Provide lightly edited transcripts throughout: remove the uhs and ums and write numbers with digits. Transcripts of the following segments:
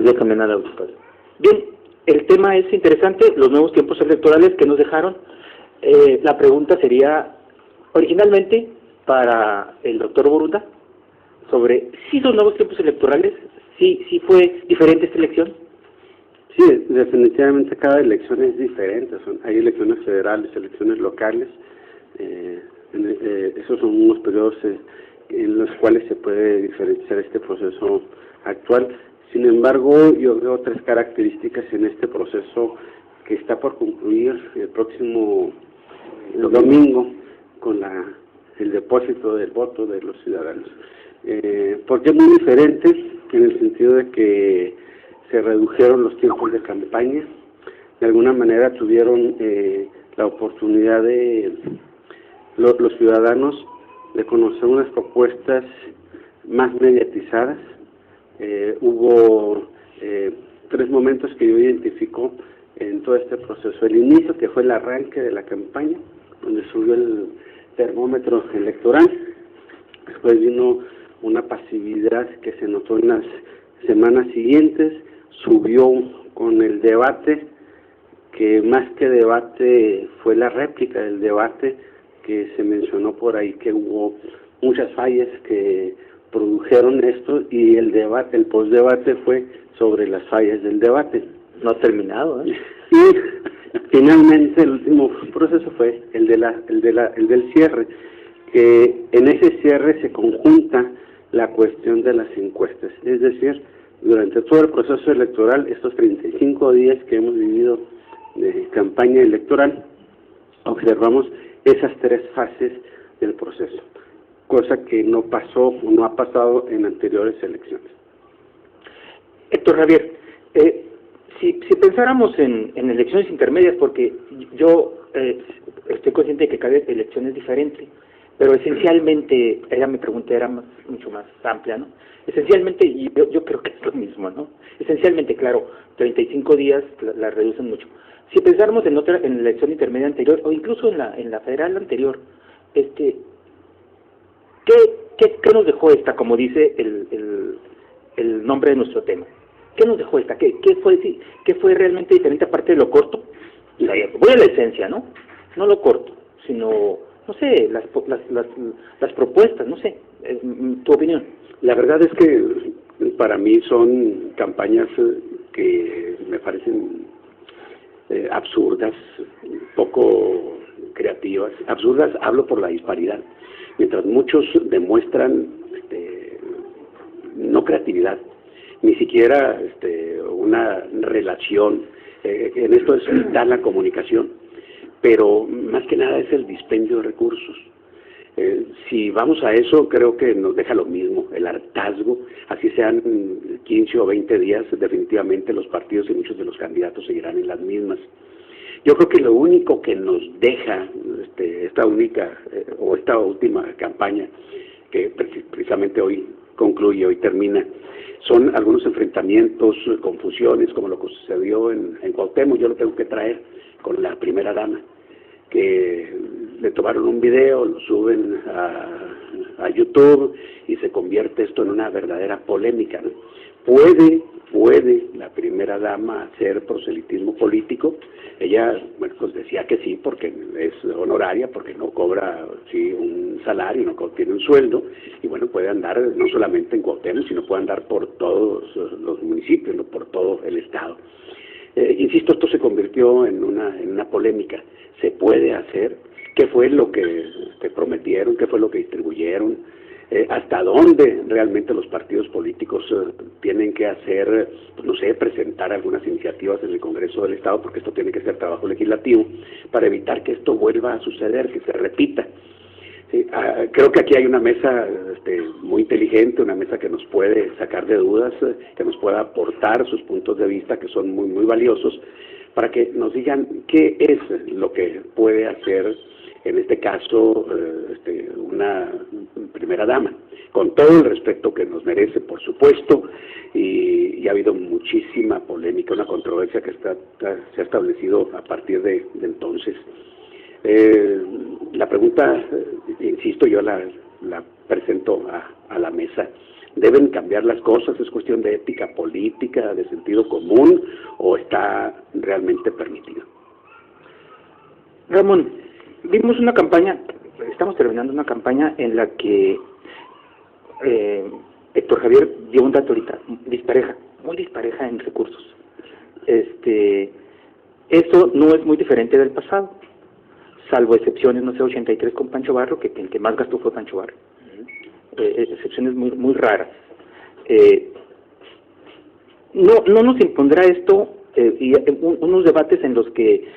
Ya cambian a la auditoría. Bien, el tema es interesante, los nuevos tiempos electorales que nos dejaron. La pregunta sería, originalmente, para el doctor Borunda, sobre si los nuevos tiempos electorales, si fue diferente esta elección. Sí, definitivamente cada elección es diferente. Hay elecciones federales, elecciones locales. Esos son unos periodos en los cuales se puede diferenciar este proceso actual. Sin embargo, yo veo tres características en este proceso que está por concluir el próximo domingo con el depósito del voto de los ciudadanos. Porque es muy diferente en el sentido de que se redujeron los tiempos de campaña, de alguna manera tuvieron la oportunidad de los ciudadanos de conocer unas propuestas más mediatizadas. Hubo tres momentos que yo identifico en todo este proceso. El inicio, que fue el arranque de la campaña, donde subió el termómetro electoral. Después vino una pasividad que se notó en las semanas siguientes, subió con el debate, que más que debate fue la réplica del debate, que se mencionó por ahí que hubo muchas fallas que produjeron esto, y el debate, el postdebate fue sobre las fallas del debate. No ha terminado, ¿eh? Y finalmente el último proceso fue el del cierre, que en ese cierre se conjunta la cuestión de las encuestas. Es decir, durante todo el proceso electoral, estos 35 días que hemos vivido de campaña electoral, observamos esas tres fases del proceso, cosa que no pasó o no ha pasado en anteriores elecciones. Héctor Javier, si pensáramos en elecciones intermedias, porque yo estoy consciente de que cada elección es diferente, pero esencialmente, mi pregunta era mucho más amplia, ¿no? Esencialmente, y yo creo que es lo mismo, ¿no? Esencialmente, claro, 35 días la reducen mucho. Si pensáramos en la elección intermedia anterior, o incluso en la federal anterior, ¿qué nos dejó esta, como dice el nombre de nuestro tema? ¿Qué nos dejó esta? ¿Qué fue realmente diferente aparte de lo corto? Voy a la esencia, ¿no? No lo corto, sino, no sé, las propuestas, no sé, tu opinión. La verdad es que para mí son campañas que me parecen absurdas, poco creativas. Absurdas, hablo por la disparidad. Mientras muchos demuestran no creatividad, ni siquiera una relación, en esto es vital la comunicación, pero más que nada es el dispendio de recursos. Si vamos a eso, creo que nos deja lo mismo, el hartazgo, así sean 15 o 20 días, definitivamente los partidos y muchos de los candidatos seguirán en las mismas. Yo creo que lo único que nos deja esta última campaña, que precisamente hoy concluye, hoy termina, son algunos enfrentamientos, confusiones, como lo que sucedió en Cuauhtémoc. Yo lo tengo que traer con la primera dama, que le tomaron un video, lo suben a YouTube y se convierte esto en una verdadera polémica, ¿no? ¿Puede la primera dama hacer proselitismo político? Ella, bueno, pues decía que sí, porque es honoraria, porque no cobra un salario, no tiene un sueldo, y bueno, puede andar no solamente en Cuauhtémoc, sino puede andar por todos los municipios, ¿no? Por todo el estado. Insisto, esto se convirtió en una polémica. ¿Se puede hacer? ¿Qué fue lo que prometieron? ¿Qué fue lo que distribuyeron? ¿Hasta dónde realmente los partidos políticos tienen que hacer, pues no sé, presentar algunas iniciativas en el Congreso del Estado? Porque esto tiene que ser trabajo legislativo para evitar que esto vuelva a suceder, que se repita. Sí, creo que aquí hay una mesa muy inteligente, una mesa que nos puede sacar de dudas, que nos pueda aportar sus puntos de vista, que son muy, muy valiosos, para que nos digan qué es lo que puede hacer, en este caso, una primera dama, con todo el respeto que nos merece, por supuesto, y ha habido muchísima polémica, una controversia que se ha establecido a partir de entonces. La pregunta, insisto, yo la presento a la mesa. ¿Deben cambiar las cosas? ¿Es cuestión de ética política, de sentido común, o está realmente permitido? Ramón, vimos una campaña, estamos terminando una campaña en la que Héctor Javier dio un dato ahorita, dispareja, muy dispareja en recursos. Eso no es muy diferente del pasado, salvo excepciones, no sé, 83 con Pancho Barro, que el que más gastó fue Pancho Barro. Excepciones muy raras. No nos impondrá esto unos debates en los que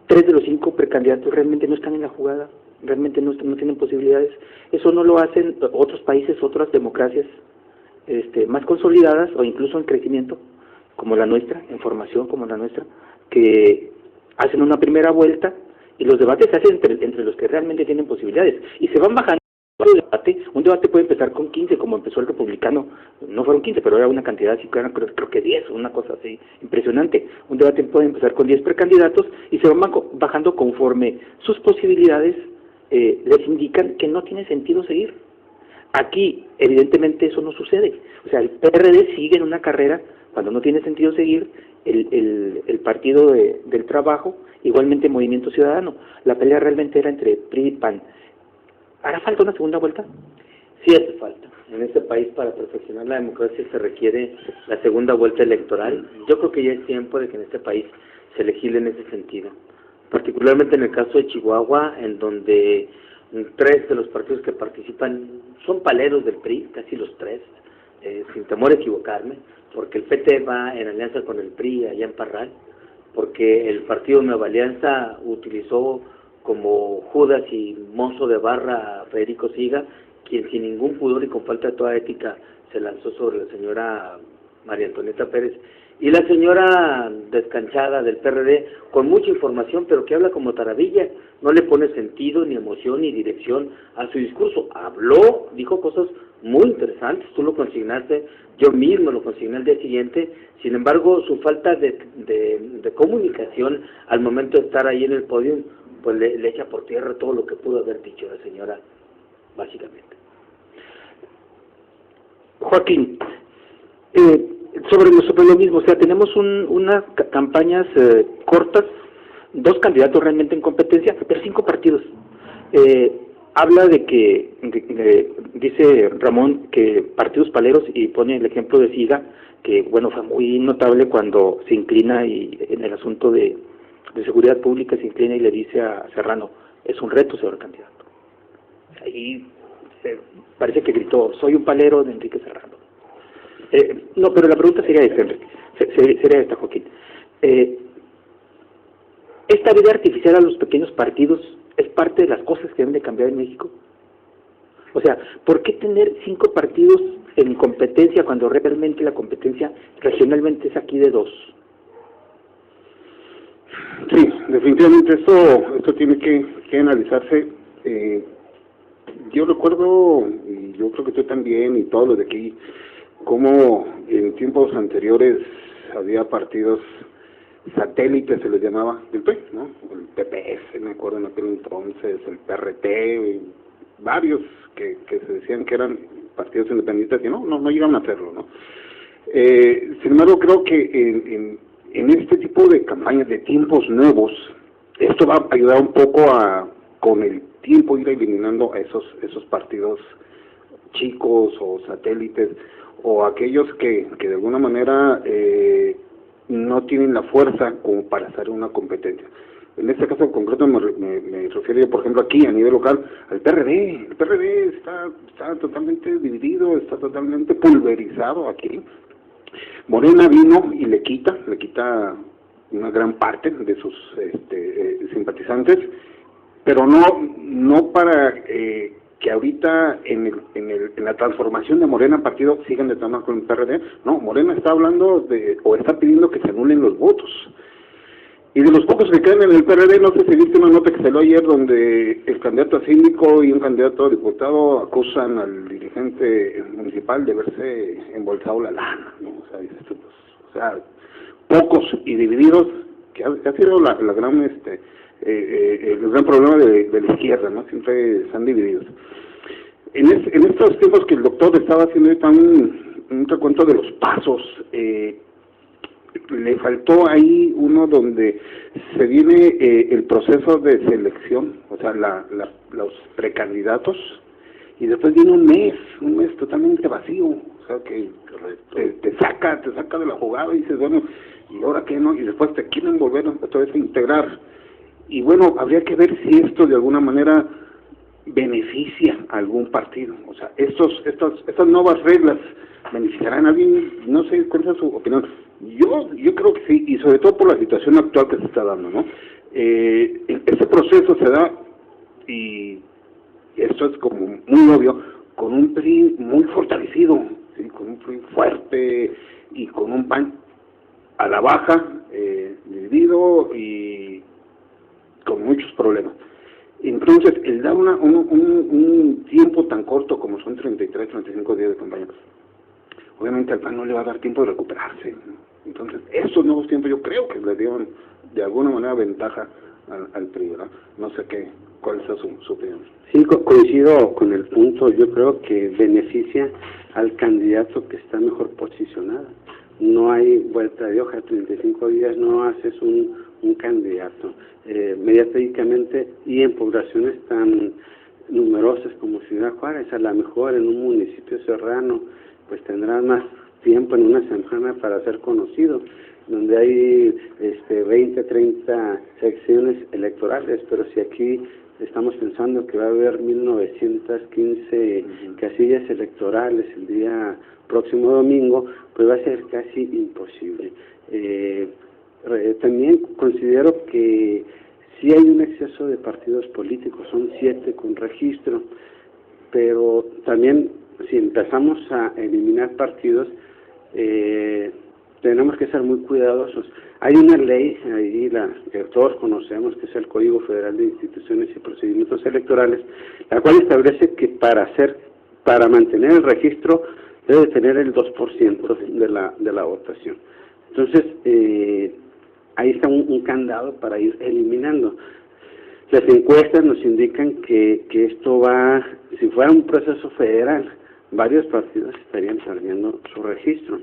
3 de los 5 precandidatos realmente no están en la jugada, realmente no tienen posibilidades. Eso no lo hacen otros países, otras democracias más consolidadas o incluso en crecimiento, como la nuestra, en formación como la nuestra, que hacen una primera vuelta y los debates se hacen entre los que realmente tienen posibilidades y se van bajando. Un debate puede empezar con 15, como empezó el republicano, no fueron 15, pero era una cantidad así, creo que 10, una cosa así impresionante. Un debate puede empezar con 10 precandidatos y se van bajando conforme sus posibilidades les indican que no tiene sentido seguir. Aquí, evidentemente, eso no sucede. O sea, el PRD sigue en una carrera cuando no tiene sentido seguir, el Partido del Trabajo, igualmente Movimiento Ciudadano. La pelea realmente era entre PRI y PAN. ¿Hará falta una segunda vuelta? Sí hace falta. En este país, para perfeccionar la democracia, se requiere la segunda vuelta electoral. Yo creo que ya es tiempo de que en este país se legisle en ese sentido. Particularmente en el caso de Chihuahua, en donde 3 de los partidos que participan son paleros del PRI, casi los 3, sin temor a equivocarme, porque el PT va en alianza con el PRI allá en Parral, porque el partido Nueva Alianza utilizó como Judas y mozo de barra a Federico Siga, quien sin ningún pudor y con falta de toda ética se lanzó sobre la señora María Antonieta Pérez, y la señora descanchada del PRD, con mucha información, pero que habla como taravilla, no le pone sentido, ni emoción, ni dirección a su discurso. Habló, dijo cosas muy interesantes, tú lo consignaste, yo mismo lo consigné al día siguiente, sin embargo, su falta de comunicación al momento de estar ahí en el podio, pues le echa por tierra todo lo que pudo haber dicho la señora, básicamente. Joaquín, sobre lo mismo, o sea, tenemos unas campañas cortas, 2 candidatos realmente en competencia, pero 5 partidos. Habla de que, dice Ramón, que partidos paleros, y pone el ejemplo de Siga, que bueno, fue muy notable cuando se inclina y en el asunto de seguridad pública se inclina y le dice a Serrano, es un reto, señor candidato. Ahí parece que gritó, soy un palero de Enrique Serrano. No, pero la pregunta sería esta, Enrique, sería esta, Joaquín. ¿Esta vida artificial a los pequeños partidos es parte de las cosas que deben de cambiar en México? O sea, ¿por qué tener 5 partidos en competencia cuando realmente la competencia regionalmente es aquí de 2? Sí, definitivamente esto tiene que analizarse. Yo recuerdo, y yo creo que tú también, y todos los de aquí, como en tiempos anteriores había partidos satélites, se les llamaba, del PRI, ¿no? El PPS, me acuerdo en aquel entonces, el PRT, varios que se decían que eran partidos independientes y no llegaron a hacerlo, ¿no? Sin embargo, creo que en este tipo de campañas de tiempos nuevos, esto va a ayudar un poco a, con el tiempo, ir eliminando a esos partidos chicos o satélites, o aquellos que de alguna manera no tienen la fuerza como para hacer una competencia. En este caso en concreto me refiero yo, por ejemplo, aquí a nivel local, al PRD. El PRD está totalmente dividido, está totalmente pulverizado aquí. Morena vino y le quita una gran parte de sus simpatizantes, pero no para que ahorita en la transformación de Morena partido sigan de tomar con el PRD. No, Morena está hablando o está pidiendo que se anulen los votos. Y de los pocos que quedan en el PRD, no sé si viste una nota que salió ayer donde el candidato a síndico y un candidato a diputado acusan al dirigente municipal de haberse embolsado la lana, ¿no? O sea, dices tú, pues, o sea, pocos y divididos, que ha sido la gran el gran problema de la izquierda, ¿no? Siempre están divididos. en estos tiempos que el doctor estaba haciendo ahorita un recuento de los pasos, le faltó ahí uno donde se viene el proceso de selección, o sea, los precandidatos, y después viene un mes totalmente vacío, o sea, que te saca de la jugada y dices, bueno, ¿y ahora qué no? Y después te quieren volver otra vez a integrar. Y bueno, habría que ver si esto de alguna manera beneficia a algún partido. O sea, estas nuevas reglas beneficiarán a alguien, no sé cuál es su opinión. Yo creo que sí, y sobre todo por la situación actual que se está dando, ¿no? Este proceso se da, y esto es como muy obvio, con un PRI muy fortalecido, ¿sí? Con un PRI fuerte y con un PAN a la baja, dividido y con muchos problemas. Entonces, el dar un tiempo tan corto como son 33, 35 días de campaña, obviamente al PAN no le va a dar tiempo de recuperarse, ¿no? Entonces, estos nuevos tiempos yo creo que le dieron de alguna manera ventaja al PRI, ¿verdad? No sé cuál es su opinión. Sí, coincido con el punto. Yo creo que beneficia al candidato que está mejor posicionado. No hay vuelta de hoja, 35 días no haces un candidato. Mediáticamente y en poblaciones tan numerosas como Ciudad Juárez, a lo mejor en un municipio serrano, pues tendrás más tiempo en una semana para ser conocido, donde hay 20, 30 secciones electorales, pero si aquí estamos pensando que va a haber 1915 casillas electorales el día próximo domingo, pues va a ser casi imposible. También considero que sí hay un exceso de partidos políticos, son 7 con registro, pero también si empezamos a eliminar partidos, tenemos que ser muy cuidadosos. Hay una ley ahí, que todos conocemos, que es el Código Federal de Instituciones y Procedimientos Electorales, la cual establece que para mantener el registro debe tener el 2% de la votación. Entonces, ahí está un candado para ir eliminando. Las encuestas nos indican que esto va, si fuera un proceso federal, varios partidos estarían perdiendo su registro.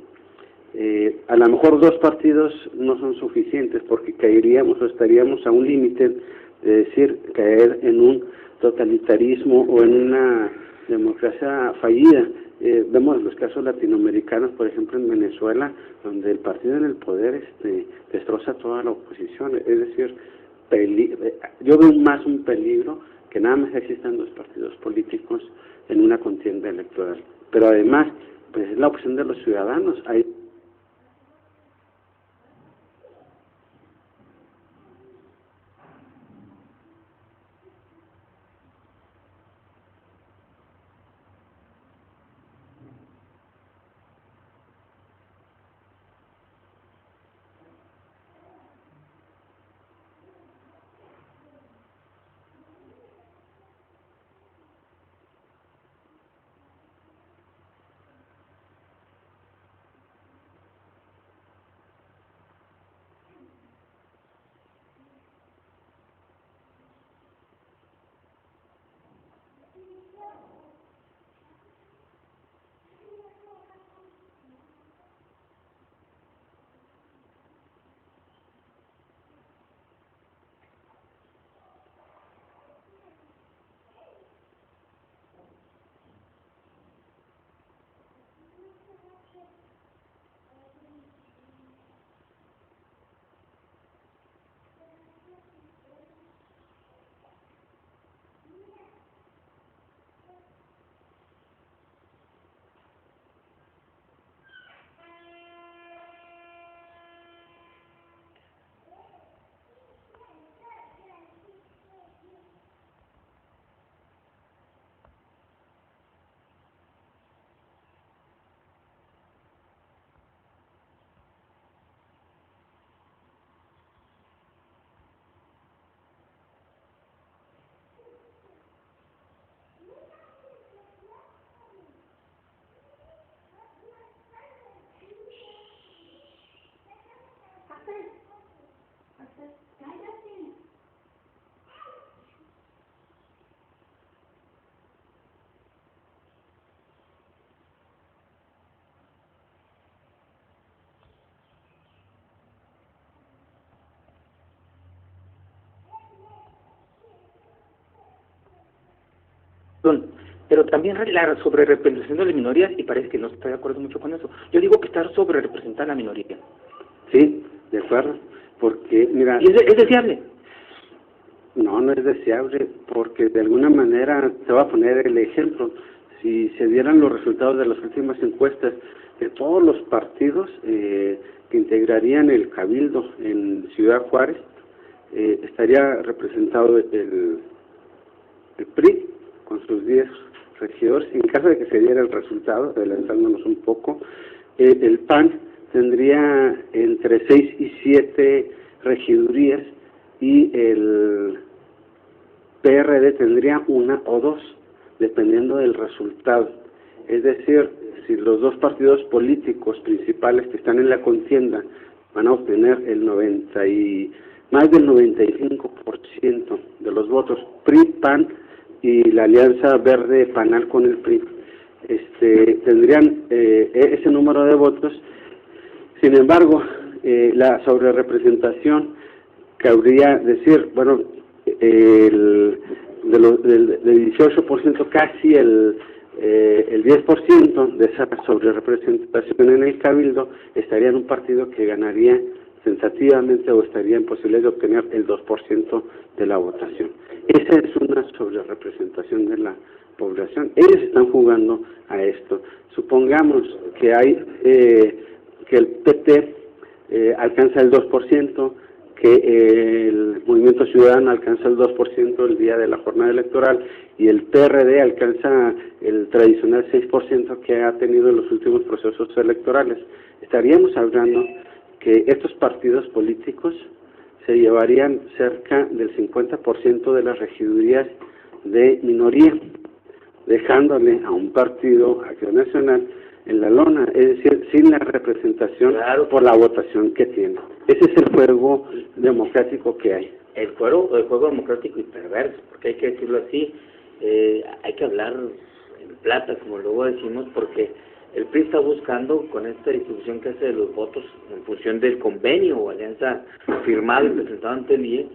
A lo mejor 2 partidos no son suficientes porque caeríamos o estaríamos a un límite de decir caer en un totalitarismo o en una democracia fallida. Vemos los casos latinoamericanos, por ejemplo en Venezuela, donde el partido en el poder destroza toda la oposición. Es decir, yo veo más un peligro que nada más existan 2 partidos políticos en una contienda electoral. Pero además, pues es la opción de los ciudadanos. Hay pero también la sobrerepresentación de las minorías, y parece que no está de acuerdo mucho con eso. Yo digo que está sobrerepresentada la minoría. Sí, de acuerdo, porque, mira... ¿Y es deseable? No, no es deseable, porque de alguna manera, te voy a poner el ejemplo, si se dieran los resultados de las últimas encuestas de todos los partidos que integrarían el Cabildo en Ciudad Juárez, estaría representado el PRI con sus 10 regidores. En caso de que se diera el resultado, adelantándonos un poco, el PAN tendría entre 6 y 7 regidurías y el PRD tendría 1 o 2, dependiendo del resultado. Es decir, si los dos partidos políticos principales que están en la contienda van a obtener más del 95% de los votos, PRI, PAN y la Alianza Verde Panal con el PRI, tendrían ese número de votos. Sin embargo, la sobrerepresentación cabría decir, bueno, del 18%, casi el 10% de esa sobrerepresentación en el Cabildo estaría en un partido que ganaría sensativamente o estaría en posibilidad de obtener el 2% de la votación. Esa es una sobrerepresentación de la población. Ellos están jugando a esto. Supongamos que hay que el PT alcanza el 2%, que el Movimiento Ciudadano alcanza el 2% el día de la jornada electoral y el PRD alcanza el tradicional 6% que ha tenido en los últimos procesos electorales. Estaríamos hablando que estos partidos políticos se llevarían cerca del 50% de las regidurías de minoría, dejándole a un partido, Acción Nacional, en la lona, es decir, sin la representación por la votación que tiene. Ese es el juego democrático que hay. El juego democrático y perverso, porque hay que decirlo así, hay que hablar en plata, como luego decimos, porque el PRI está buscando, con esta distribución que hace de los votos en función del convenio o alianza firmado y presentado ante el IE,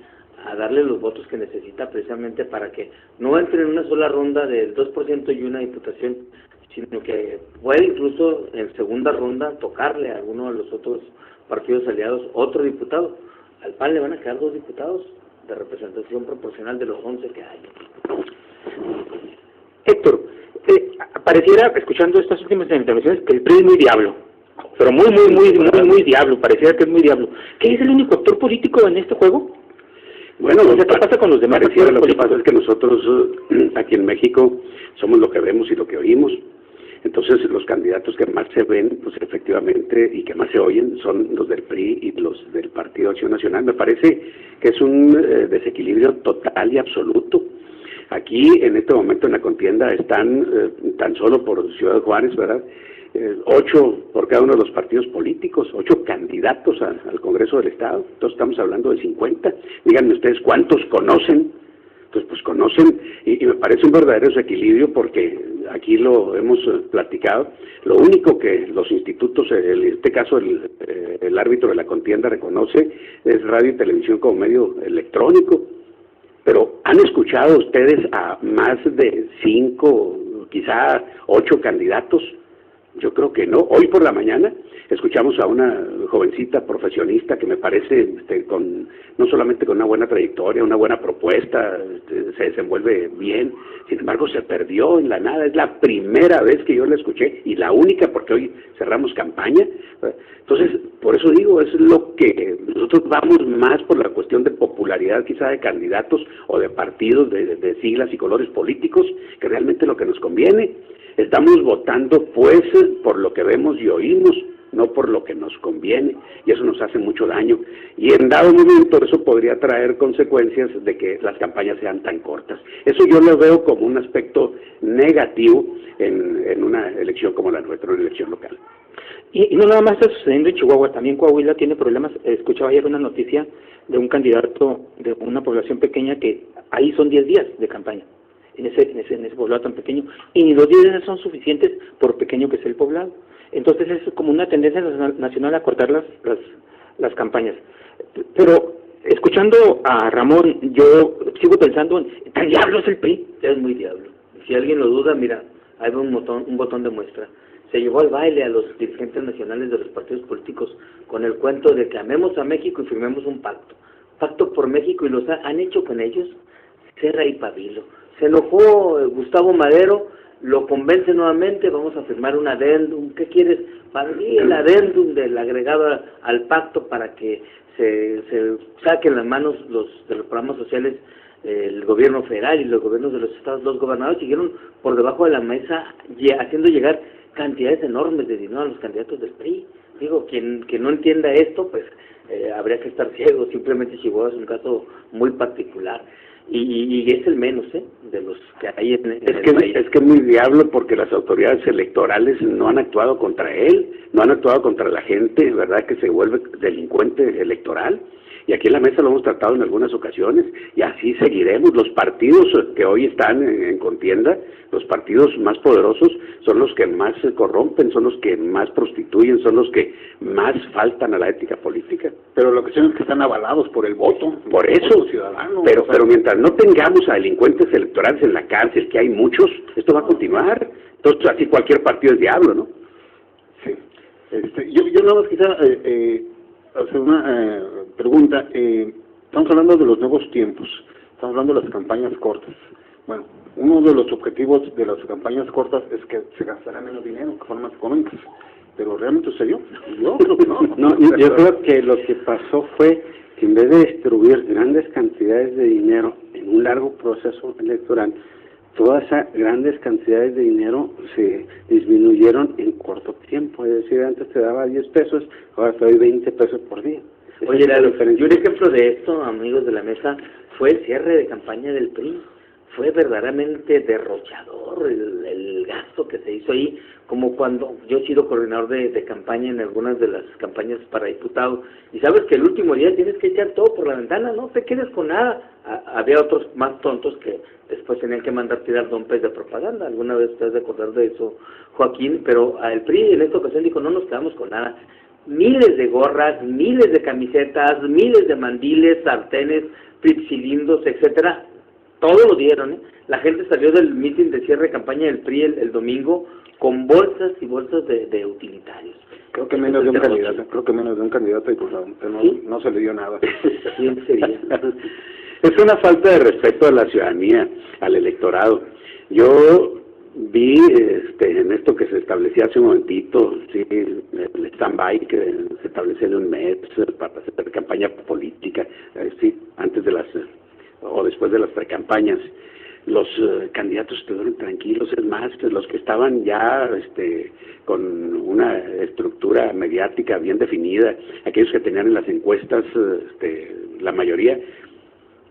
a darle los votos que necesita precisamente para que no entre en una sola ronda del 2% y una diputación, sino que puede incluso en segunda ronda tocarle a alguno de los otros partidos aliados otro diputado. Al PAN le van a quedar 2 diputados de representación proporcional de los 11 que hay. Héctor, pareciera, escuchando estas últimas intervenciones, que el PRI es muy diablo, pero muy diablo, pareciera que es muy diablo. ¿Qué es el único actor político en este juego? Bueno, ¿qué pasa con los demás? Lo que pasa es que nosotros aquí en México somos lo que vemos y lo que oímos. Entonces, los candidatos que más se ven, pues efectivamente, y que más se oyen, son los del PRI y los del Partido Acción Nacional. Me parece que es un desequilibrio total y absoluto. Aquí, en este momento, en la contienda están, tan solo por Ciudad Juárez, ¿verdad?, 8 por cada uno de los partidos políticos, 8 candidatos al Congreso del Estado. Entonces estamos hablando de 50. Díganme ustedes cuántos conocen. Entonces, pues conocen, y me parece un verdadero desequilibrio porque aquí lo hemos platicado. Lo único que los institutos, en este caso el árbitro de la contienda reconoce, es radio y televisión como medio electrónico. Pero ¿han escuchado ustedes a más de 5, quizá 8 candidatos? Yo creo que no. Hoy por la mañana escuchamos a una jovencita profesionista que me parece no solamente con una buena trayectoria, una buena propuesta, se desenvuelve bien, sin embargo se perdió en la nada. Es la primera vez que yo la escuché y la única, porque hoy cerramos campaña. Entonces, por eso digo, es lo que nosotros vamos más por la cuestión de popularidad quizá de candidatos o de partidos, de siglas y colores políticos, que realmente lo que nos conviene. Estamos votando pues por lo que vemos y oímos, no por lo que nos conviene, y eso nos hace mucho daño. Y en dado momento eso podría traer consecuencias de que las campañas sean tan cortas. Eso yo lo veo como un aspecto negativo en una elección como la nuestra, una elección local. Y no nada más está sucediendo en Chihuahua, también Coahuila tiene problemas. Escuchaba ayer una noticia de un candidato de una población pequeña que ahí son 10 días de campaña. En ese poblado tan pequeño, y ni los 10 días son suficientes por pequeño que sea el poblado. Entonces es como una tendencia nacional a cortar las campañas. Pero escuchando a Ramón, yo sigo pensando, ¿tan diablo es el PRI? Es muy diablo. si alguien lo duda, mira, hay un botón de muestra. Se llevó al baile a los dirigentes nacionales de los partidos políticos con el cuento de que amemos a México y firmemos un pacto por México, y los han hecho con ellos Serra y Pavilo. Se enojó Gustavo Madero, lo convence nuevamente, vamos a firmar un adendum. ¿Qué quieres? Para mí el adendum del agregado al pacto para que se saquen las manos de los programas sociales el gobierno federal y los gobiernos de los estados. Los gobernadores siguieron por debajo de la mesa haciendo llegar cantidades enormes de dinero a los candidatos del PRI. Digo, quien no entienda esto, pues habría que estar ciego. Simplemente Chihuahua es un caso muy particular. Y es el menos de los que hay en el país. Es que es muy diablo, porque las autoridades electorales no han actuado contra él, no han actuado contra la gente, ¿verdad?, que se vuelve delincuente electoral. Y aquí en la mesa lo hemos tratado en algunas ocasiones, y así seguiremos. Los partidos que hoy están en contienda, los partidos más poderosos, son los que más se corrompen, son los que más prostituyen, son los que más faltan a la ética política. Pero lo que sí es que están avalados por el voto. Por eso, ciudadano. pero mientras no tengamos a delincuentes electorales en la cárcel, que hay muchos, esto va a continuar. Entonces, así cualquier partido es diablo, ¿no? Sí. Yo nada más quisiera hacer una pregunta. Estamos hablando de los nuevos tiempos, estamos hablando de las campañas cortas. Bueno, uno de los objetivos de las campañas cortas es que se gastará menos dinero, que fueran más económicas. ¿Pero realmente sucedió? Yo creo que no. Yo creo que lo que pasó fue que en vez de distribuir grandes cantidades de dinero en un largo proceso electoral, todas esas grandes cantidades de dinero se disminuyeron en corto tiempo. Es decir, antes te daba 10 pesos, ahora te doy 20 pesos por día. Oye, y un ejemplo de esto, amigos de la mesa, fue el cierre de campaña del PRI. Fue verdaderamente derrochador el gasto que se hizo ahí, como cuando yo he sido coordinador de campaña en algunas de las campañas para diputado, y sabes que el último día tienes que echar todo por la ventana, no te quedes con nada. Había otros más tontos que después tenían que mandar tirar dompes de propaganda. Alguna vez te has de acordar de eso, Joaquín, pero el PRI en esta ocasión dijo, no nos quedamos con nada. Miles de gorras, miles de camisetas, miles de mandiles, sartenes, cilindros, etcétera. Todo lo dieron, La gente salió del mitin de cierre de campaña del PRI el domingo con bolsas y bolsas de utilitarios. Creo que menos de un candidato, y pues no se le dio nada. ¿Quién sería? Es una falta de respeto a la ciudadanía, al electorado. Yo vi en esto que se establecía hace un momentito, sí, el stand-by que se establece en un mes para hacer campaña política, sí, antes de o después de las precampañas. Los candidatos estuvieron tranquilos, es más, los que estaban ya con una estructura mediática bien definida, aquellos que tenían en las encuestas, la mayoría,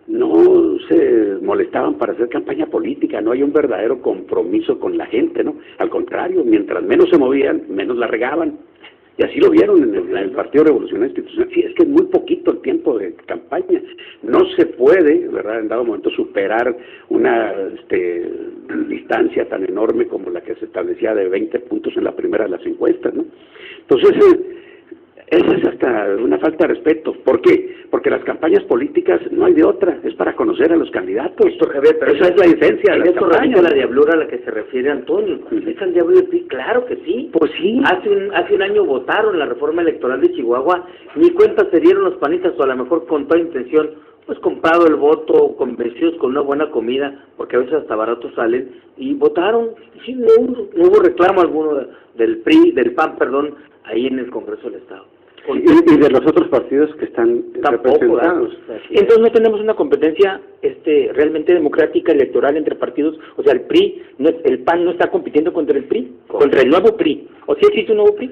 no se molestaban para hacer campaña política. No hay un verdadero compromiso con la gente, ¿no? Al contrario, mientras menos se movían, menos la regaban. Y así lo vieron en el Partido Revolucionario Institucional. Sí, es que es muy poquito el tiempo de campaña. No se puede, ¿verdad?, en dado momento superar una distancia tan enorme como la que se establecía de 20 puntos en la primera de las encuestas, ¿no? Entonces, esa es hasta una falta de respeto. ¿Por qué? Porque las campañas políticas no hay de otra, es para conocer a los candidatos. Héctor Javier, pero esa es la esencia de las campañas. La diablura a la que se refiere Antonio. ¿Es el diablo del PRI? Claro que sí. Pues sí. Hace un año votaron la reforma electoral de Chihuahua, ni cuenta se dieron los panistas, o a lo mejor con toda intención, pues comprado el voto, convencidos con una buena comida, porque a veces hasta baratos salen, y votaron. Sí, no hubo reclamo alguno del PRI, del PAN, ahí en el Congreso del Estado. Y de los otros partidos que están representados. Entonces no tenemos una competencia realmente democrática electoral entre partidos. O sea, el PAN no está compitiendo contra el PRI, contra el nuevo PRI. ¿O sí existe un nuevo PRI?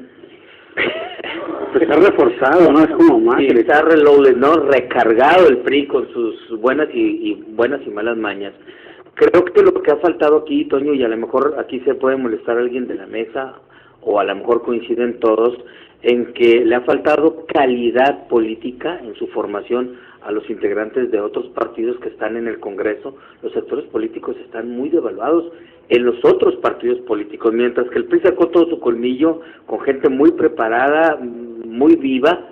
Está reforzado, ¿no? Es como más. Sí, está reloaded, ¿no? Recargado el PRI con sus buenas y malas mañas. Creo que lo que ha faltado aquí, Toño, y a lo mejor aquí se puede molestar a alguien de la mesa, o a lo mejor coinciden todos, en que le ha faltado calidad política en su formación a los integrantes de otros partidos que están en el Congreso. Los sectores políticos están muy devaluados en los otros partidos políticos, mientras que el PRI sacó todo su colmillo con gente muy preparada, muy viva.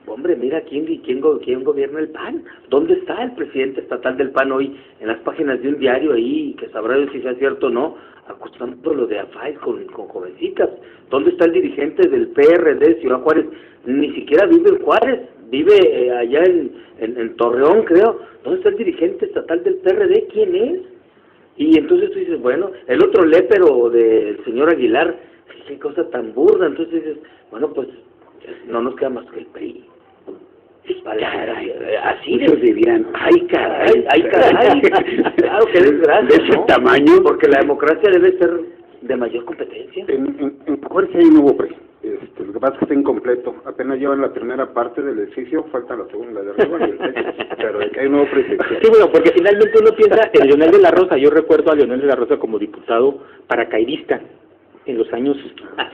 hombre, mira quién gobierna el PAN. ¿Dónde está el presidente estatal del PAN hoy? En las páginas de un diario ahí, que sabrá Dios si sea cierto o no, acusando lo de AFAIS con jovencitas. ¿Dónde está el dirigente del PRD Ciudad Juárez? Ni siquiera vive en Juárez, vive allá en Torreón, creo. ¿Dónde está el dirigente estatal del PRD? ¿Quién es? Y entonces tú dices, bueno, el otro lépero del señor Aguilar, qué cosa tan burda. Entonces dices, bueno, pues no nos queda más que el PRI. Caray, Así muchos dirían, ay caray, claro, qué desgracia, de ese ¿no? tamaño. Porque la democracia debe ser de mayor competencia. En Juárez hay un nuevo PRI. Lo que pasa es que está incompleto. Apenas llevan la primera parte del edificio, falta la segunda de arriba y el techo. Pero hay un nuevo presidencial. Sí, bueno, porque finalmente uno piensa en Leonel de la Rosa. Yo recuerdo a Leonel de la Rosa como diputado paracaidista en los años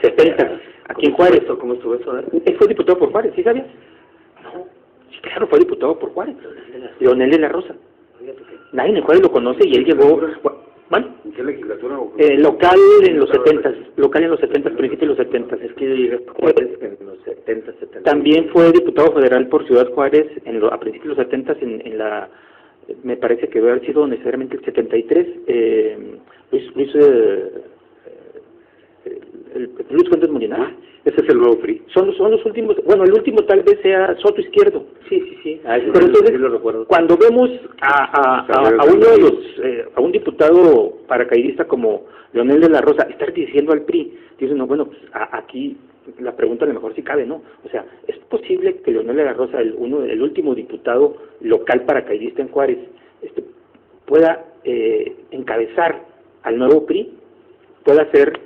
70, aquí en Juárez. ¿Cómo estuvo eso? Él fue diputado por Juárez, ¿sí sabías? No, sí, claro, fue diputado por Juárez. Leonel de la Rosa. Nadie en Juárez lo conoce y él llegó... ¿Bueno? ¿En qué legislatura? Local en los 70, principios de los 70. Es que yo llegué a Juárez en los 70. También fue diputado federal por Ciudad Juárez a principios de los 70 en la... Me parece que debe haber sido necesariamente el 73. Luis Fuentes Molina. Ese es el nuevo PRI. Son los últimos, bueno, el último tal vez sea Soto Izquierdo. Sí. Pero entonces, sí lo recuerdo. cuando vemos a uno de los, a un diputado paracaidista como Leonel de la Rosa estar diciendo al PRI, dicen, no, bueno, pues aquí la pregunta a lo mejor sí cabe, ¿no? O sea, ¿es posible que Leonel de la Rosa, el último diputado local paracaidista en Juárez, pueda encabezar al nuevo PRI, pueda ser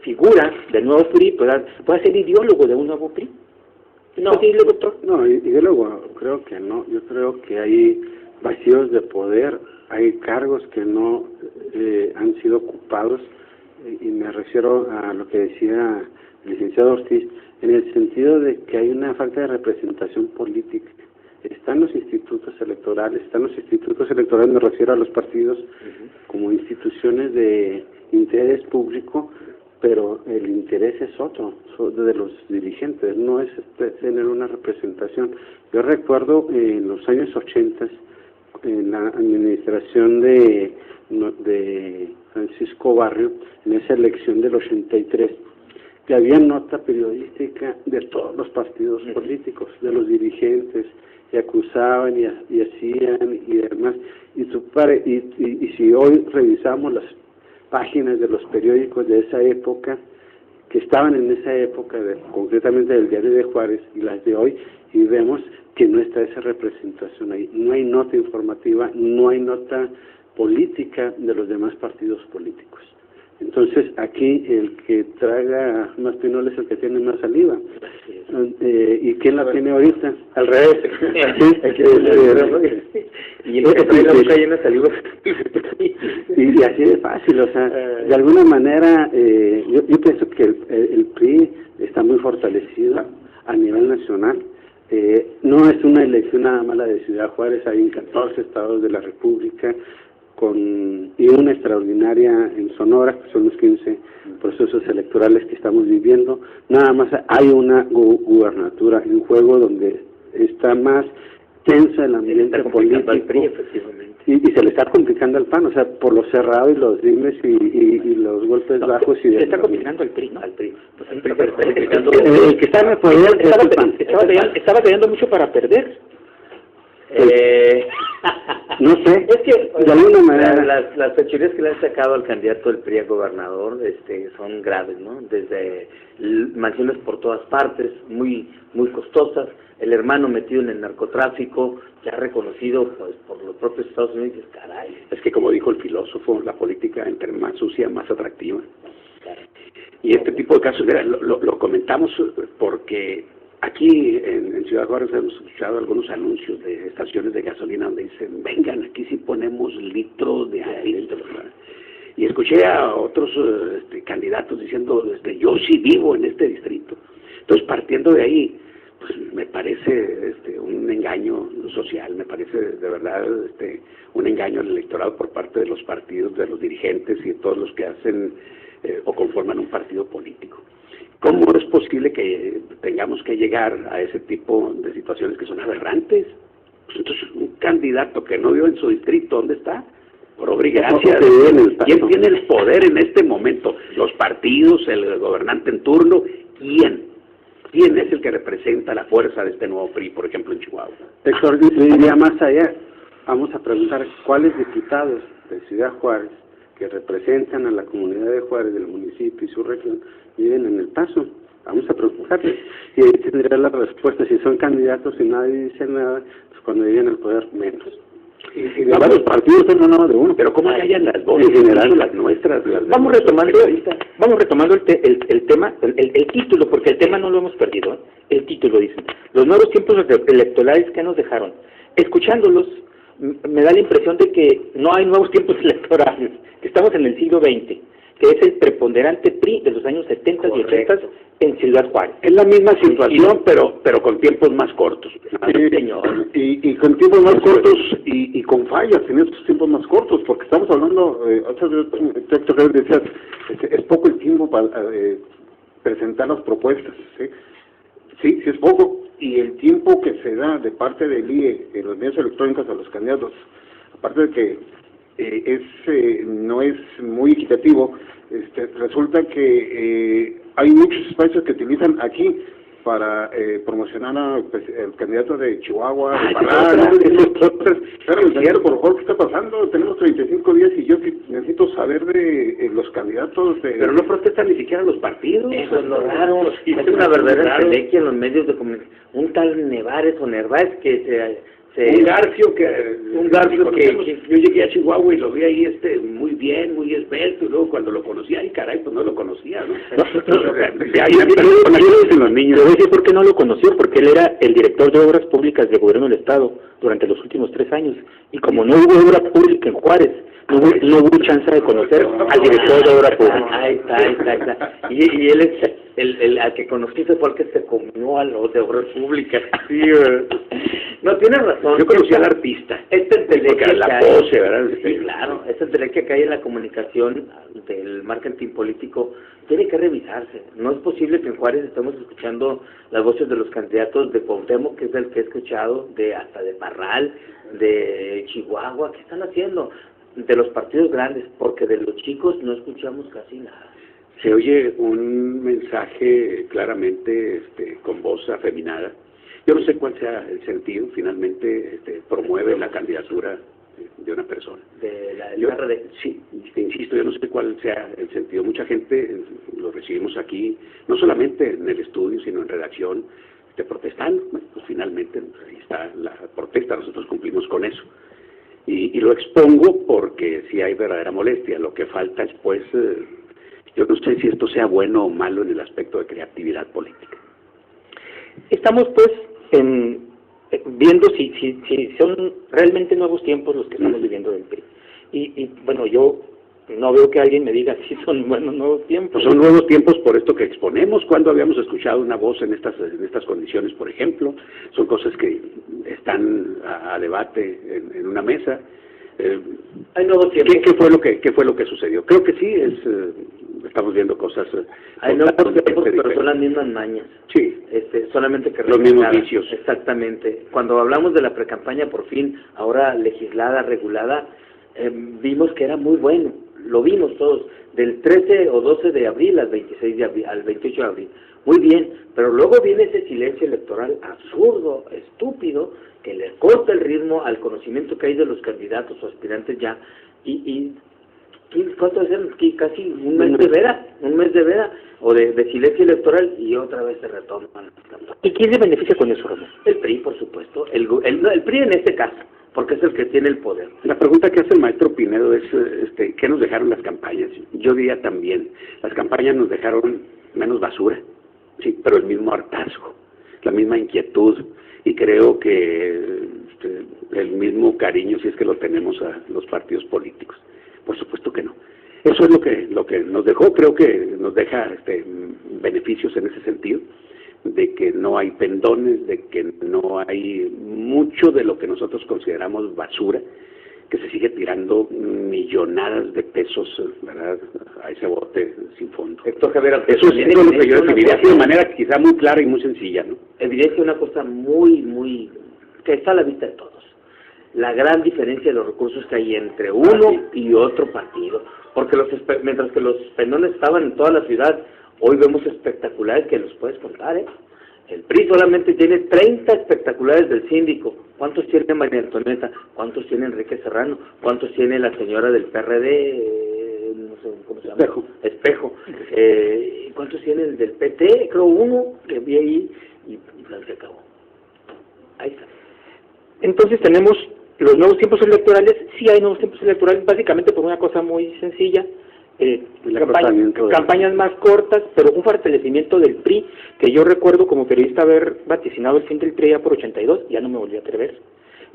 figura del nuevo PRI, pueda ser ideólogo de un nuevo PRI? No, ¿Posible, doctor? No, ideólogo creo que no. Yo creo que hay vacíos de poder, hay cargos que no han sido ocupados, y me refiero a lo que decía el licenciado Ortiz, en el sentido de que hay una falta de representación política. Están los institutos electorales, me refiero a los partidos como instituciones de interés público, pero el interés es otro, de los dirigentes, no es tener una representación. Yo recuerdo en los años 80, en la administración de Francisco Barrio, en esa elección del 83, que había nota periodística de todos los partidos políticos, de los dirigentes, y acusaban y hacían y demás. Y si hoy revisamos las páginas de los periódicos de esa época, que estaban en esa época, concretamente del Diario de Juárez, y las de hoy, y vemos que no está esa representación ahí. No hay nota informativa, no hay nota política de los demás partidos políticos. Entonces, aquí el que traga más pinol es el que tiene más saliva. ¿Y quién la tiene ahorita? Al revés. Y el que trae la boca llena de saliva. Y así de fácil, o sea, de alguna manera, yo pienso que el PRI está muy fortalecido a nivel nacional. No es una elección nada más la de Ciudad Juárez, hay en 14 estados de la República, y una extraordinaria en Sonora, que son los 15 procesos electorales que estamos viviendo. Nada más hay una gubernatura en juego donde está más tensa el ambiente político, y se le está complicando al PAN, o sea, por lo cerrado y los dimes y los golpes bajos. Se está complicando al PRI, ¿no? Al PRI. Pues el que está en el poder es el PAN. Estaba peleando mucho para perder. No sé, es que de alguna manera las fechorías que le han sacado al candidato del PRI a gobernador son graves, ¿no? Desde mansiones por todas partes, muy costosas, el hermano metido en el narcotráfico, ya reconocido pues por los propios Estados Unidos. Y dices, caray, es que como dijo el filósofo, la política entre más sucia, más atractiva. Y este tipo de casos, mira, lo comentamos porque aquí en Ciudad Juárez hemos escuchado algunos anuncios de estaciones de gasolina donde dicen, vengan, aquí sí ponemos litros de litros. Y escuché a otros candidatos diciendo, yo sí vivo en este distrito. Entonces, partiendo de ahí, pues me parece un engaño social, me parece de verdad un engaño al electorado por parte de los partidos, de los dirigentes y de todos los que hacen o conforman un partido político. ¿Cómo es posible que tengamos que llegar a ese tipo de situaciones que son aberrantes? Pues entonces, un candidato que no vive en su distrito, ¿dónde está? Por obligación. ¿Quién tiene el poder en este momento? ¿Los partidos, el gobernante en turno? ¿Quién? ¿Quién es el que representa la fuerza de este nuevo PRI, por ejemplo, en Chihuahua? Héctor, iría más allá. Vamos a preguntar cuáles diputados de Ciudad Juárez, que representan a la comunidad de Juárez, del municipio y su región, viven en El Paso. Vamos a preguntarles. Y ahí tendrá la respuesta. Si son candidatos y nadie dice nada, pues cuando lleguen al poder, menos. Y de varios partidos no nada de uno. Pero ¿cómo que hayan las voces en general, las nuestras? Vamos retomando el tema, el título, porque el tema no lo hemos perdido, ¿eh? El título dice, los nuevos tiempos electorales que nos dejaron. Escuchándolos, me da la impresión de que no hay nuevos tiempos electorales, que estamos en el siglo XX, que es el preponderante PRI de los años 70 y 80 en Ciudad Juárez. Es la misma situación, pero con tiempos más cortos. Señor. Y con tiempos más cortos y con fallas en estos tiempos más cortos, porque estamos hablando, Héctor, decías, es poco el tiempo para presentar las propuestas, ¿sí? Sí es poco, y el tiempo que se da de parte del IE en los medios electrónicos a los candidatos, aparte de que no es muy equitativo, resulta que hay muchos espacios que utilizan aquí para promocionar al candidato de Chihuahua, de Parral, pero por favor, ¿qué está pasando? Tenemos 35 días y yo necesito saber de los candidatos. Pero no protestan ni siquiera los partidos. Eso es lo raro, es una verdadera entelequia en los medios de comunicación. Un tal Nevares o Nerváez que un Garfio que yo llegué a Chihuahua y lo vi ahí muy bien, muy esbelto, y luego cuando lo conocí, ay caray, pues no lo conocía, ¿no? Los niños. Le voy a decir por qué no lo conoció, porque él era el director de Obras Públicas del Gobierno del Estado durante los últimos 3 años, y como no hubo obra pública en Juárez, no hubo chance de conocer al director de Obras Públicas. Ahí está. Y él es el al que conociste fue el que se comió a los de Obras Públicas. Sí, no, tienes razón. Yo conocí al artista. Esta entelequia la pose, ¿verdad? Sí, claro. Esta entelequia que hay en la comunicación del marketing político tiene que revisarse. No es posible que en Juárez estemos escuchando las voces de los candidatos de Cuauhtémoc, que es el que he escuchado, hasta de Parral, de Chihuahua. ¿Qué están haciendo? De los partidos grandes, porque de los chicos no escuchamos casi nada. Se oye un mensaje claramente con voz afeminada. Yo no sé cuál sea el sentido, finalmente promueve la candidatura de una persona. De la RD. Sí, insisto, yo no sé cuál sea el sentido. Mucha gente lo recibimos aquí, no solamente en el estudio, sino en redacción, protestando. Bueno, pues finalmente ahí está la protesta, nosotros cumplimos con eso. Y lo expongo porque sí hay verdadera molestia. Lo que falta es, pues, yo no sé si esto sea bueno o malo en el aspecto de creatividad política. Estamos, pues, viendo si son realmente nuevos tiempos los que estamos viviendo del PRI. Y bueno, yo no veo que alguien me diga si son buenos nuevos tiempos. Pues son nuevos tiempos por esto que exponemos. Cuando habíamos escuchado una voz en estas condiciones, por ejemplo, son cosas que están a debate en una mesa. Hay nuevos tiempos. ¿Qué fue lo que sucedió? Creo que sí, estamos viendo cosas. Hay nuevos tiempos, pero son las mismas mañas. Sí. Solamente que los mismos vicios. Exactamente. Cuando hablamos de la precampaña, por fin, ahora legislada, regulada, vimos que era muy bueno. Lo vimos todos, del 13 o 12 de abril al 26 de abril, al 28 de abril. Muy bien, pero luego viene ese silencio electoral absurdo, estúpido, que le corta el ritmo al conocimiento que hay de los candidatos o aspirantes ya, y ¿cuánto es? Casi un mes de veda, o de silencio electoral, y otra vez se retoman las campañas. ¿Y quién se beneficia con eso, Ramón? El PRI, por supuesto, el PRI en este caso, porque es el que tiene el poder. La pregunta que hace el maestro Pinedo es, ¿qué nos dejaron las campañas? Yo diría también, las campañas nos dejaron menos basura, sí, pero el mismo hartazgo, la misma inquietud, y creo que el mismo cariño, si es que lo tenemos a los partidos políticos. Por supuesto que no. Eso es lo que nos dejó, creo que nos deja beneficios en ese sentido, de que no hay pendones, de que no hay mucho de lo que nosotros consideramos basura, que se sigue tirando millonadas de pesos, ¿verdad?, a ese bote sin fondo. Héctor Javier, Eso es lo que yo definiría así de manera quizá muy clara y muy sencilla, ¿no? Evidencia una cosa muy, que está a la vista de todos. La gran diferencia de los recursos que hay entre uno y otro partido. Porque mientras que los pendones estaban en toda la ciudad, hoy vemos espectaculares que los puedes contar, ¿eh? El PRI solamente tiene 30 espectaculares del síndico. ¿Cuántos tiene María Antonieta? ¿Cuántos tiene Enrique Serrano? ¿Cuántos tiene la señora del PRD? No sé cómo se llama. Espejo. ¿Cuántos tiene el del PT? Creo uno que vi ahí y se acabó. Ahí está. Entonces tenemos los nuevos tiempos electorales. Sí hay nuevos tiempos electorales, básicamente por una cosa muy sencilla. Campañas más cortas, pero un fortalecimiento del PRI, que yo recuerdo como periodista haber vaticinado el fin del PRI ya por 82, ya no me volví a atrever.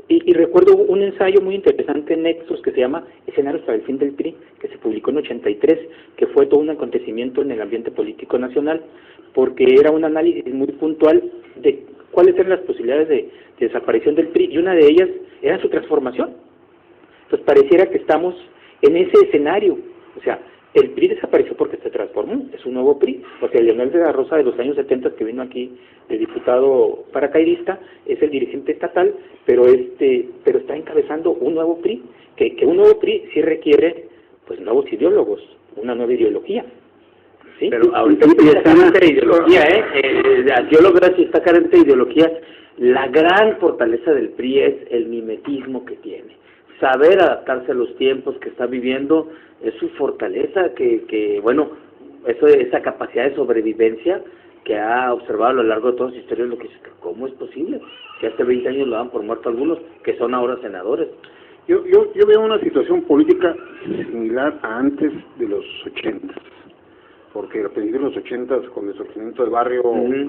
Y recuerdo un ensayo muy interesante en Nexos que se llama Escenarios para el fin del PRI, que se publicó en 83, que fue todo un acontecimiento en el ambiente político nacional, porque era un análisis muy puntual de cuáles eran las posibilidades de desaparición del PRI, y una de ellas era su transformación. Entonces pareciera que estamos en ese escenario. O sea, el PRI desapareció porque se transformó, es un nuevo PRI. O sea, Leonel de la Rosa de los años 70 que vino aquí de diputado paracaidista es el dirigente estatal, pero está encabezando un nuevo PRI, que un nuevo PRI sí requiere pues nuevos ideólogos, una nueva ideología. ¿Sí? Pero ahorita está carente de ideología, yo lo veo así, está carente de ideología. La gran fortaleza del PRI es el mimetismo que tiene. Saber adaptarse a los tiempos que está viviendo es su fortaleza, bueno, esa capacidad de sobrevivencia que ha observado a lo largo de toda su historia, lo que dice, ¿cómo es posible? Que hace 20 años lo dan por muerto algunos, que son ahora senadores. Yo veo una situación política similar a antes de los 80, porque a principios de los 80, con el surgimiento del barrio,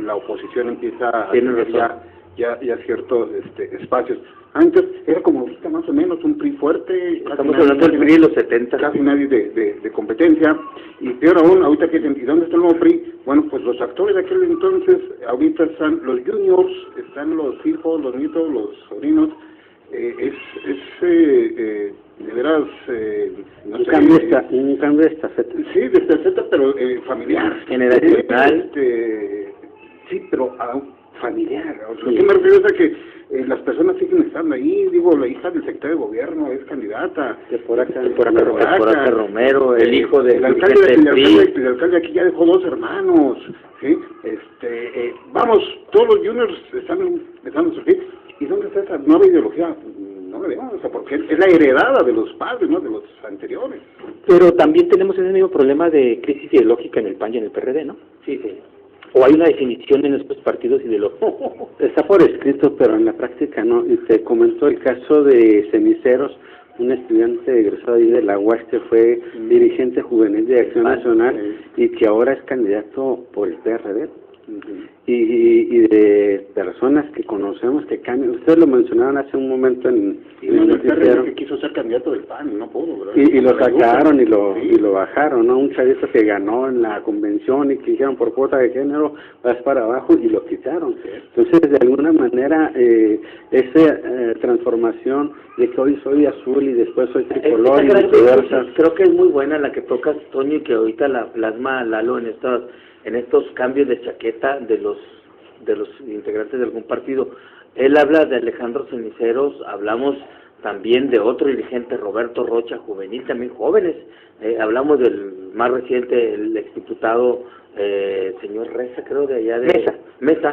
la oposición empieza a tener ya ciertos espacios. Antes era como ahorita más o menos un PRI fuerte. Estamos hablando del PRI de los 70. Casi nadie de competencia. Y peor aún, ahorita que dicen, ¿y dónde está el nuevo PRI? Bueno, pues los actores de aquel entonces, ahorita están los juniors, están los hijos, los nietos, los sobrinos. De veras, no sé. Un cambio de estafeta. Sí, de estafeta, pero familiar. Generacional. Sí, pero familiar. O sea, ¿qué me refiero? Es a que las personas siguen estando ahí. Digo, la hija del secretario de gobierno es candidata. Por acá Romero, el hijo del el alcalde aquí ya dejó 2 hermanos. ¿Sí? Vamos, todos los juniors están empezando a surgir. ¿Y dónde está esa nueva ideología? No la vemos, o sea, porque es la heredada de los padres, ¿no?, de los anteriores. Pero también tenemos ese mismo problema de crisis ideológica en el PAN y en el PRD, ¿no? Sí. ¿O hay una definición en estos partidos ideológicos? Está por escrito, pero en la práctica no. Y te comentó el caso de Ceniceros, un estudiante egresado ahí de la UAS que fue dirigente juvenil de Acción Nacional y que ahora es candidato por el PRD. Y de personas que conocemos que cambian. Ustedes lo mencionaron hace un momento en el noticiero. Que quiso ser candidato del PAN, no pudo, ¿verdad? Y lo sacaron y lo bajaron, ¿no? Un chavito que ganó en la convención y que dijeron por cuota de género vas para abajo y lo quitaron. Entonces, de alguna manera, esa transformación de que hoy soy azul y después soy tricolor y viceversa. Creo que es muy buena la que tocas, Toño, y que ahorita la plasma Lalo en estos cambios de chaqueta de los integrantes de algún partido. Él habla de Alejandro Ceniceros, hablamos también de otro dirigente, Roberto Rocha, juvenil, también jóvenes. Hablamos del más reciente, el exdiputado señor Reza, creo, de allá de...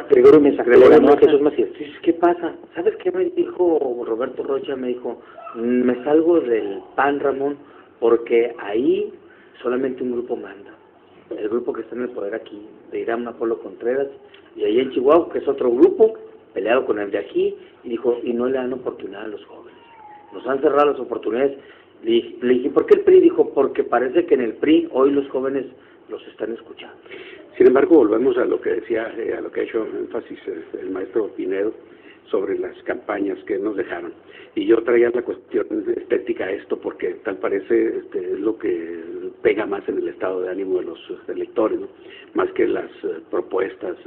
Gregorio Mesa. Jesús Macías. ¿Qué pasa? ¿Sabes qué me dijo Roberto Rocha? Me dijo, me salgo del PAN, Ramón, porque ahí solamente un grupo manda. El grupo que está en el poder aquí, de Irán Apolo Contreras, y ahí en Chihuahua, que es otro grupo, peleado con el de aquí, y dijo, y no le dan oportunidad a los jóvenes. Nos han cerrado las oportunidades. Le dije, ¿por qué el PRI? Dijo, porque parece que en el PRI hoy los jóvenes los están escuchando. Sin embargo, volvemos a lo que decía, a lo que ha hecho énfasis el maestro Pinedo, sobre las campañas que nos dejaron. Y yo traía la cuestión estética a esto porque tal parece es lo que pega más en el estado de ánimo de los electores, ¿no? Más que las propuestas,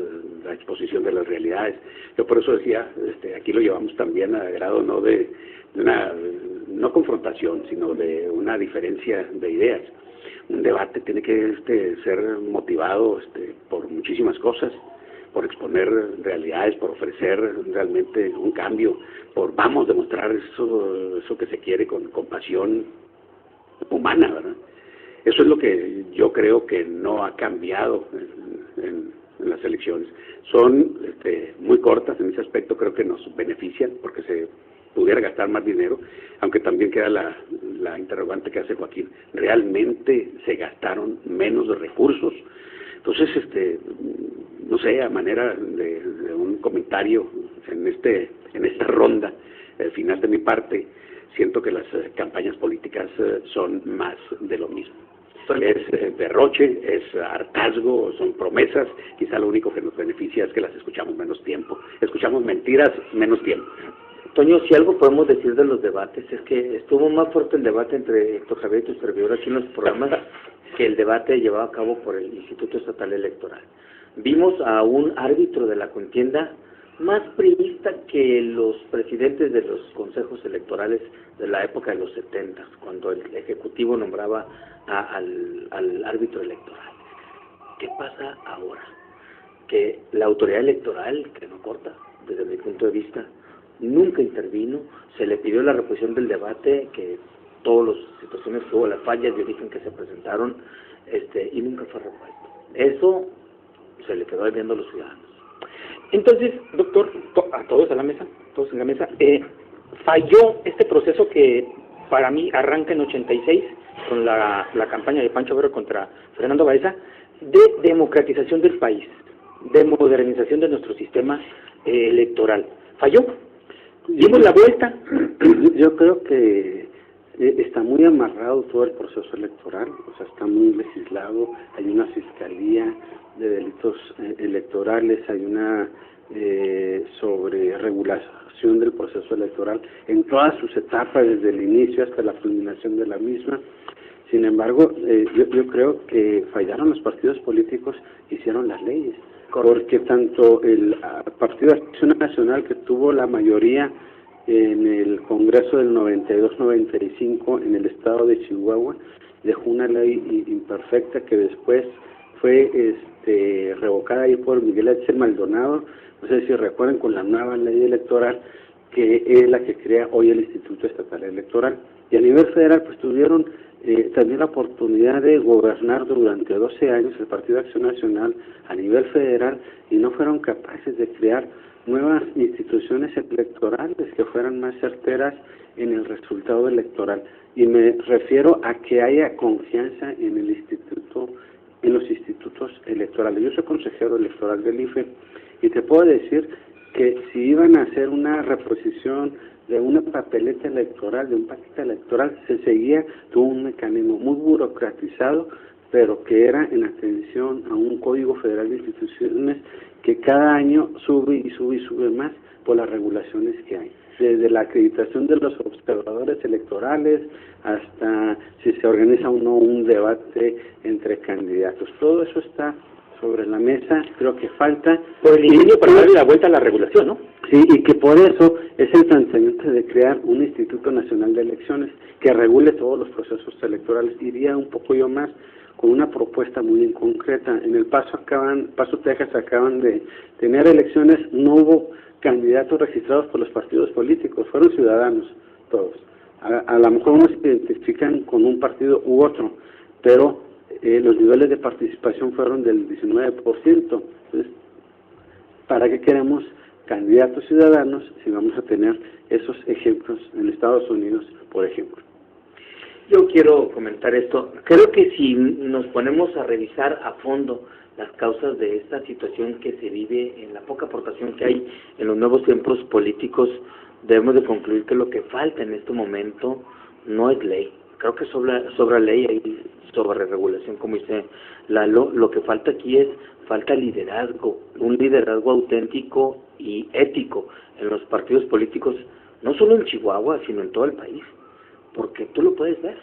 la exposición de las realidades. Yo por eso decía, aquí lo llevamos también a grado no de una, no confrontación, sino de una diferencia de ideas. Un debate tiene que ser motivado por muchísimas cosas, por exponer realidades, por ofrecer realmente un cambio, por vamos a demostrar eso que se quiere con pasión humana, ¿verdad? Eso es lo que yo creo que no ha cambiado en las elecciones. Son muy cortas en ese aspecto, creo que nos benefician porque se pudiera gastar más dinero, aunque también queda la interrogante que hace Joaquín, ¿realmente se gastaron menos recursos? Entonces, no sé, a manera de un comentario en esta ronda, al final de mi parte, siento que las campañas políticas son más de lo mismo. Es derroche, es hartazgo, son promesas, quizá lo único que nos beneficia es que las escuchamos menos tiempo, escuchamos mentiras menos tiempo. Toño, si algo podemos decir de los debates es que estuvo más fuerte el debate entre Héctor Javier y tu servidor aquí en los programas que el debate llevado a cabo por el Instituto Estatal Electoral. Vimos a un árbitro de la contienda más priista que los presidentes de los consejos electorales de la época de los 70, cuando el Ejecutivo nombraba al árbitro electoral. ¿Qué pasa ahora? Que la autoridad electoral, que no corta, desde mi punto de vista, nunca intervino, se le pidió la reposición del debate, que todas las situaciones que hubo, las fallas de origen que se presentaron, y nunca fue repuesto. Eso se le quedó debiendo a los ciudadanos. Entonces, doctor, a todos en la mesa, falló este proceso que para mí arranca en 86 con la campaña de Pancho Vero contra Fernando Baeza, de democratización del país, de modernización de nuestro sistema electoral. ¿Falló? ¿Dimos la vuelta? Yo creo que está muy amarrado todo el proceso electoral, o sea, está muy legislado, hay una fiscalía de delitos electorales, hay una sobre regulación del proceso electoral en todas sus etapas, desde el inicio hasta la culminación de la misma. Sin embargo, yo creo que fallaron los partidos políticos, hicieron las leyes, porque tanto el Partido de Acción Nacional, que tuvo la mayoría en el Congreso del 92-95 en el estado de Chihuahua, dejó una ley imperfecta que después fue revocada ahí por Miguel Axel Maldonado, no sé si recuerdan, con la nueva ley electoral, que es la que crea hoy el Instituto Estatal Electoral. Y a nivel federal, pues tuvieron también la oportunidad de gobernar durante 12 años el Partido de Acción Nacional a nivel federal y no fueron capaces de crear nuevas instituciones electorales que fueran más certeras en el resultado electoral. Y me refiero a que haya confianza en el instituto, en los institutos electorales. Yo soy consejero electoral del IFE y te puedo decir que si iban a hacer una reposición de una papeleta electoral, de un paquete electoral, se seguía todo un mecanismo muy burocratizado, pero que era en atención a un Código Federal de Instituciones que cada año sube y sube y sube más por las regulaciones que hay. Desde la acreditación de los observadores electorales hasta si se organiza o no un debate entre candidatos. Todo eso está sobre la mesa, creo que falta. Por el ingenio para darle la vuelta a la regulación, ¿no? Sí, y que por eso es el planteamiento de crear un Instituto Nacional de Elecciones que regule todos los procesos electorales. Iría un poco yo más con una propuesta muy concreta. En El Paso, Texas, acaban de tener elecciones, no hubo candidatos registrados por los partidos políticos, fueron ciudadanos todos. A lo mejor unos se identifican con un partido u otro, pero los niveles de participación fueron del 19%. Entonces, ¿para qué queremos candidatos ciudadanos si vamos a tener esos ejemplos en Estados Unidos, por ejemplo? Yo quiero comentar esto. Creo que si nos ponemos a revisar a fondo las causas de esta situación que se vive, en la poca aportación que hay en los nuevos tiempos políticos, debemos de concluir que lo que falta en este momento no es ley. creo que sobra ley ahí, sobre regulación, como dice Lalo. Lo que falta aquí falta liderazgo, un liderazgo auténtico y ético en los partidos políticos, no solo en Chihuahua, sino en todo el país, porque tú lo puedes ver.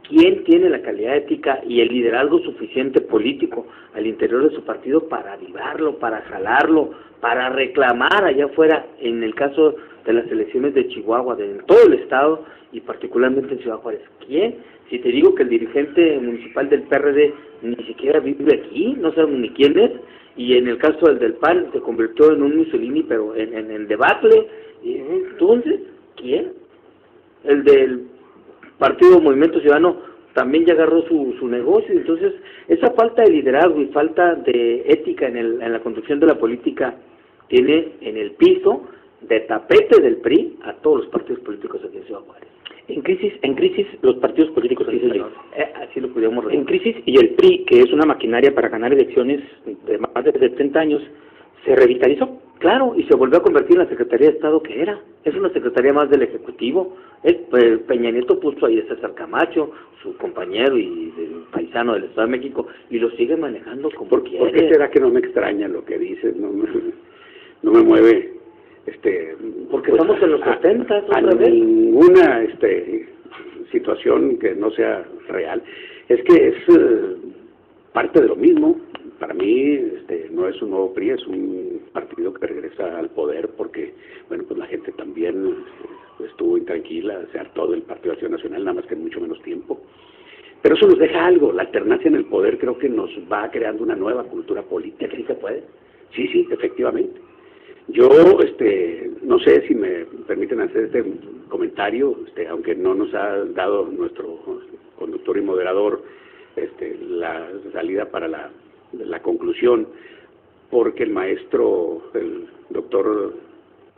¿Quién tiene la calidad ética y el liderazgo suficiente político al interior de su partido para avivarlo, para jalarlo, para reclamar allá afuera, en el caso de las elecciones de Chihuahua, de todo el estado y particularmente en Ciudad Juárez? ¿Quién? Si te digo que el dirigente municipal del PRD ni siquiera vive aquí, no sabemos ni quién es, y en el caso del PAN se convirtió en un Mussolini, pero en debacle. Entonces, ¿quién? El del Partido Movimiento Ciudadano también ya agarró su negocio. Entonces, esa falta de liderazgo y falta de ética en la conducción de la política tiene en el piso de tapete del PRI a todos los partidos políticos aquí en Ciudad Juárez. En crisis los partidos políticos, Sí, señor. Así lo podríamos en crisis, y el PRI, que es una maquinaria para ganar elecciones de más de 70 años, se revitalizó. Claro, y se volvió a convertir en la Secretaría de Estado que era. Es una secretaría más del Ejecutivo. Peña Nieto puso ahí a César Camacho, su compañero y paisano del Estado de México, y lo sigue manejando como quiere. ¿Por qué será que no me extraña lo que dices? No me mueve, porque pues, estamos en los 70 a otra vez. ninguna situación que no sea real. Es que es parte de lo mismo. Para mí no es un nuevo PRI, es un partido que regresa al poder porque, bueno, pues la gente también estuvo intranquila, se hartó del Partido Acción Nacional, nada más que en mucho menos tiempo. Pero eso nos deja algo, la alternancia en el poder creo que nos va creando una nueva cultura política. ¿Sí se puede? Sí, efectivamente. Yo, no sé si me permiten hacer este comentario, aunque no nos ha dado nuestro conductor y moderador la salida para la conclusión, porque el maestro, el doctor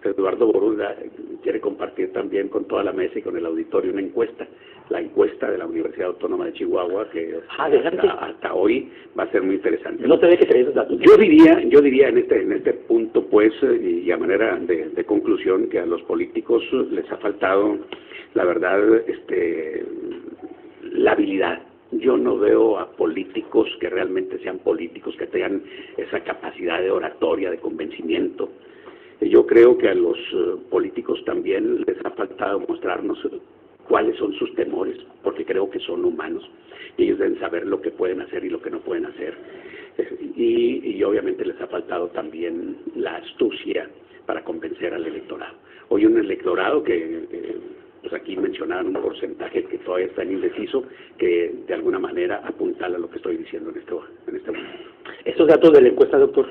Eduardo Borunda, quiere compartir también con toda la mesa y con el auditorio una encuesta, la encuesta de la Universidad Autónoma de Chihuahua, que hasta hoy va a ser muy interesante. No se ve que trae esos datos. Yo diría en este punto, pues, y a manera de conclusión, que a los políticos les ha faltado, la verdad, la habilidad. Yo no veo a políticos que realmente sean políticos, que tengan esa capacidad de oratoria, de convencimiento. Yo creo que a los políticos también les ha faltado mostrarnos cuáles son sus temores, porque creo que son humanos y ellos deben saber lo que pueden hacer y lo que no pueden hacer. Y obviamente les ha faltado también la astucia para convencer al electorado. Hoy un electorado que pues aquí mencionaron un porcentaje que todavía está indeciso, que de alguna manera apuntala lo que estoy diciendo en este momento. Estos datos de la encuesta, doctor.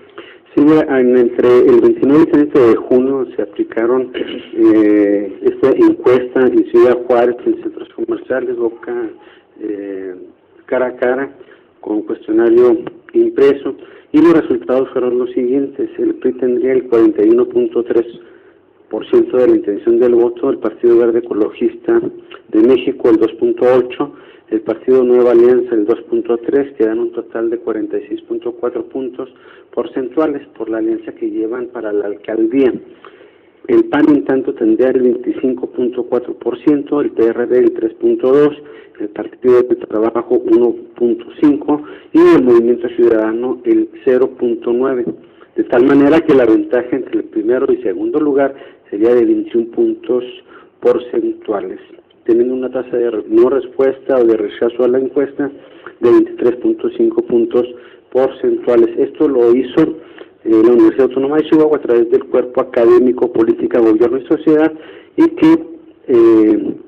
Sí, entre el 29 y 30 de junio se aplicaron esta encuesta en Ciudad Juárez, en centros comerciales, boca, cara a cara, con cuestionario impreso, y los resultados fueron los siguientes. El PRI tendría el 41.3% de la intención del voto, el Partido Verde Ecologista de México el 2.8%, el Partido Nueva Alianza el 2.3%, que dan un total de 46.4 puntos porcentuales por la alianza que llevan para la alcaldía. El PAN, en tanto, tendría el 25.4%, el PRD el 3.2%, el Partido de Trabajo 1.5% y el Movimiento Ciudadano el 0.9%. De tal manera que la ventaja entre el primero y segundo lugar sería de 21 puntos porcentuales, teniendo una tasa de no respuesta o de rechazo a la encuesta de 23.5 puntos porcentuales. Esto lo hizo la Universidad Autónoma de Chihuahua a través del Cuerpo Académico Política, Gobierno y Sociedad, y que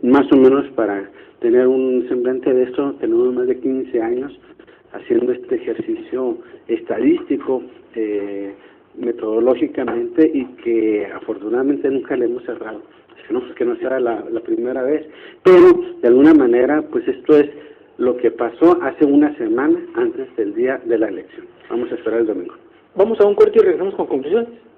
más o menos, para tener un semblante de esto, tenemos más de 15 años haciendo este ejercicio estadístico metodológicamente, y que afortunadamente nunca le hemos cerrado. Que no sea la primera vez, pero de alguna manera pues esto es lo que pasó hace una semana antes del día de la elección. Vamos a esperar el domingo. Vamos a un corte y regresamos con conclusiones.